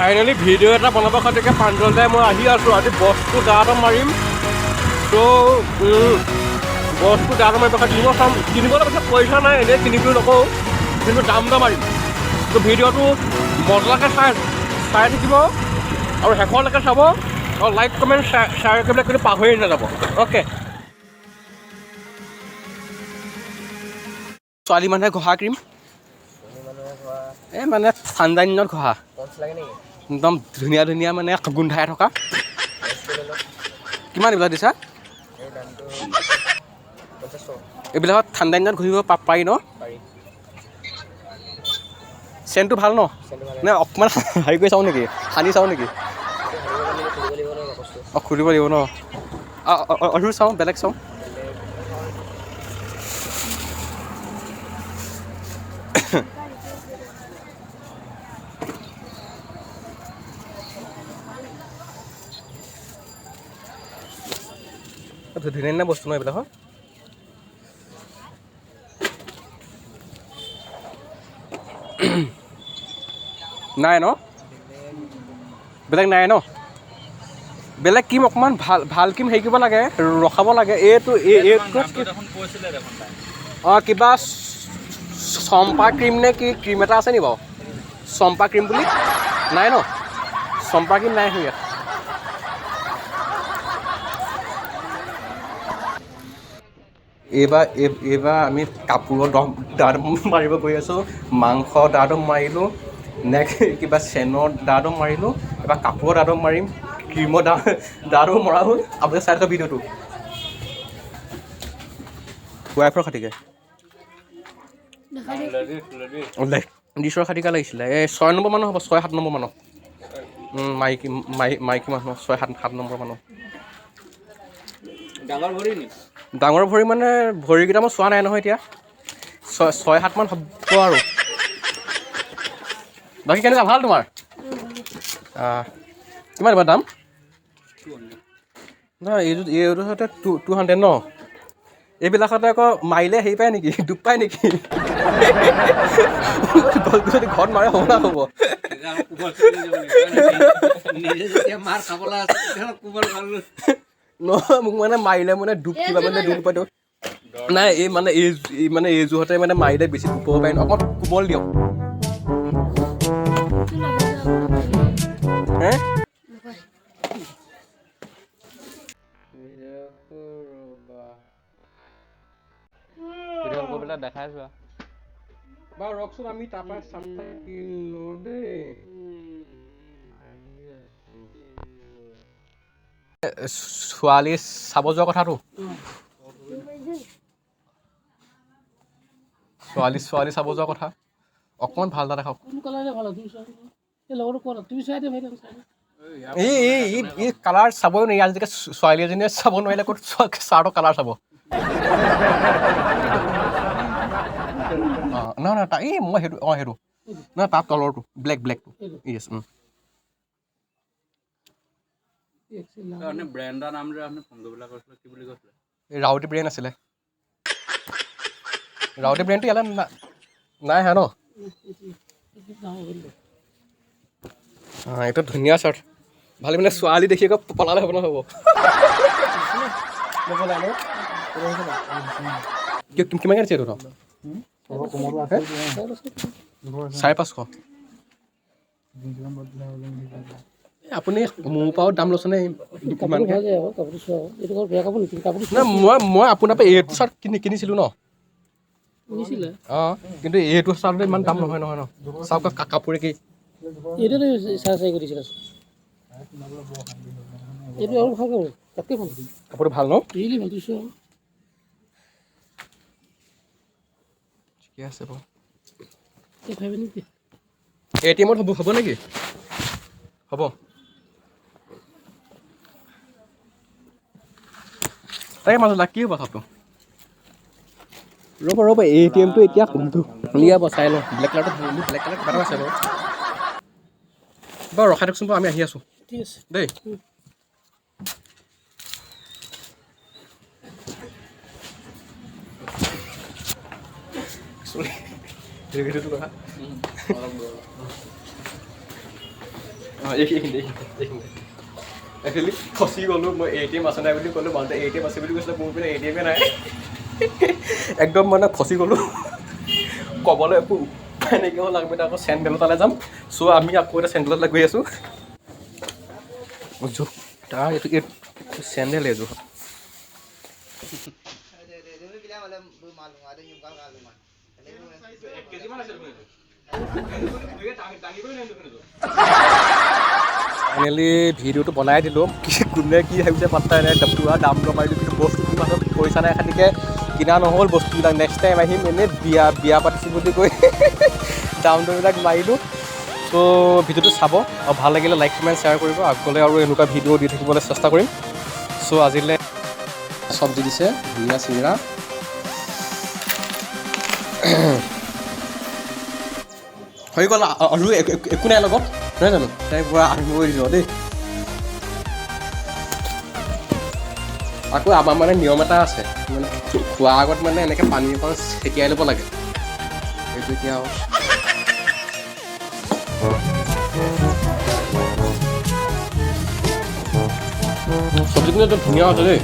Finally video' এটা বনাব খাতিকে প্ৰাঞ্জলদাই মই আহি আছোঁ। আজি বস্তু দাঁত মাৰিম। ত' বস্তু দাঁত মাৰিব খাতি কিনিব চাম। কিনিবলৈ পাছত পইচা নাই, এনেই কিনিবলৈ নকওঁ, কিন্তু দাম মাৰিম। ত' ভিডিঅ'টো মজাকৈ চাই থাকিব আৰু শেষলৈকে চাব আৰু লাইক কমেণ্ট শ্বেয়াৰ কৰিবলৈ কিন্তু পাহৰি নাযাব। অ'কে। ছোৱালী মানুহে ঘঁহা ক্ৰীম, এই মানে ঠাণ্ডা দিনত ঘঁহা, একদম ধুনীয়া ধুনীয়া মানে গোন্ধাই থকা। কিমান এইবিলাক দিছা? এইবিলাকত ঠাণ্ডা দিনত ঘঁহিব পাৰি ন? চেণ্টটো ভাল ন? নে অকণমান হেৰি কৰি চাওঁ নেকি, সানি চাওঁ নেকি? অঁ খুলিব লাগিব ন? আৰু চাওঁ, বেলেগ চাওঁ। ধুনীয়া ধুনীয়া বস্তু ন এইবিলাক? নাই ন? বেলেগ নাই ন? বেলেগ ক্ৰীম অকণমান ভাল ক্ৰীম হেৰি কৰিব লাগে, ৰখাব লাগে। এইটো অঁ কিবা চম্পা ক্ৰীম নে কি ক্ৰীম এটা আছে নি বাৰু? চম্পা ক্ৰীম বুলি নাই ন? চম্পা ক্ৰীম নাই ইয়াত। এইবাৰ আমি কাপোৰৰ দাঁত মাৰিব গৈ আছোঁ। মাংস দাঁত মাৰিলোঁ, নেক্সট কিবা চেনৰ দাঁত মাৰিলোঁ, এবাৰ কাপোৰৰ দাঁত মাৰিম, ক্ৰীমৰ দাঁত মৰা হ'ল। আপুনি চাই থাকক ভিডিঅ'টো। ৱাইফৰ খাতিকে ডিছৰ খাতিকা লাগিছিলে। এই 6 নম্বৰ মানুহ হ'ব, 6-7 নম্বৰ মানুহ। মাইকী মানুহ 6-7 নম্বৰ মানুহ। ডাঙৰ ভৰি মানে ভৰিকেইটা মই চোৱা নাই নহয় এতিয়া। 6-7 মান হ'ব আৰু। বাকী কেনেকুৱা, ভাল তোমাৰ? কিমান এইবাৰ দাম? নহয় এইটো সৈতে 200 ন? এইবিলাকতে আকৌ মাৰিলে হেৰি পায় নেকি, দুখ পায় নেকি? যদি ঘৰত মাৰে হ'ব না হ'ব? নহয় মোক মানে মাৰিলে মানে দুখ কিবা মানে দুখ পাই দিয়ক। নাই এই মানে এইযোৰতে মানে মাৰিলে বেছি দুখ পাব পাৰি ন। অকণ কোমল দিয়ক। হে দেখাই যোৱা বাৰু, ৰকচোন আমি তাৰপৰা চাম দেই। ছোৱালী চাব যোৱা কথাটো, ছোৱালী চাব যোৱা কথা অকণমান ভাল এটা দেখাওক। এই কালাৰ চাবই নোৱাৰি আজিলৈকে। ছোৱালী এজনীয়ে চাব নোৱাৰিলে ক'ত চাৰ্টৰ কালাৰ চাব? নহয় এই মই সেইটো সেইটো নহয়, তাৰ তলৰটো ব্লেকটো। য়েছ। ৰাউডি ব্ৰেণ্ড আছিলে। ৰাউডি ব্ৰেণ্ডটো ইয়ালৈ নাই হা ন? এইটো ধুনীয়া চাৰ্ট, ভালে মানে ছোৱালী দেখি আকৌ পলালে হ'ব নহ'ব? কিমানকৈ দিছে এইটো? 550। আপুনি মোৰ পৰাও দাম লৈছেনে? মই আপোনাৰ পৰা এইটো চাৰ্ট কিনিছিলোঁ ন? অঁ কিন্তু এইটো চাৰ্ট ইমান দাম নহয় ন? চাওক কাপোৰে কি কাপোৰটো ভাল ন? ঠিকে আছে বাৰু। ATM-ত হ'ব নেকি? হ'ব। তাকে মাজত কি হ'ব কথাটো? ৰ'ব ATM-টো এতিয়া উলিয়াব, চাই লওঁ। ব্লেক কালাৰ কিবা এটা আছে বাৰু ৰখাই দিয়কচোন বাৰু, আমি আহি আছোঁ। ঠিক আছে দেই। কথা এইখিনি একচুৱেলি ফচি গ'লোঁ মই ATM আছে নাই বুলি ক'লোঁ মানুহটোৱে ATM আছে বুলি কৈছিলে মোৰ পিনে ATM নাই একদম মানে ফচি গ'লোঁ ক'বলৈ একো উপায় নাইকিয়া হ'ল আমি আকৌ চেণ্ডেল তালৈ যাম চ' আমি আকৌ এটা চেণ্ডেললৈ গৈ আছোঁ তাৰ এইটো চেণ্ডেল এযোৰ ফাইনেলি ভিডিঅ'টো বনাই দিলোঁ কোনে কি ভাবিছে পাত্তাই নাই পুৰা দাম মাৰিলোঁ কিন্তু বস্তুটো মাজত পইচা নাই খাতিকে কিনা নহ'ল বস্তুবিলাক নেক্সট টাইম আহিম এনেই বিয়া পাতিছোঁ বুলি কৈ দামবিলাক মাৰিলোঁ চ' ভিডিঅ'টো চাব আৰু ভাল লাগিলে লাইক কমেণ্ট শ্বেয়াৰ কৰিব আগলৈ আৰু এনেকুৱা ভিডিঅ' দি থাকিবলৈ চেষ্টা কৰিম চ' আজিলৈ চব্জি দিছে ধুনীয়া চিঙৰা হৈ গ'ল আৰু একো নাই লগত নহয় জানো তাই পূৰা আৰম্ভ কৰি দিলোঁ দেই আকৌ আমাৰ মানে নিয়ম এটা আছে মানে খোৱাৰ আগত মানে এনেকৈ পানী অকণ ছেটিয়াই ল'ব লাগে এইটো এতিয়া আৰু চব্জিখিনি একদম ধুনীয়া হৈছে দেই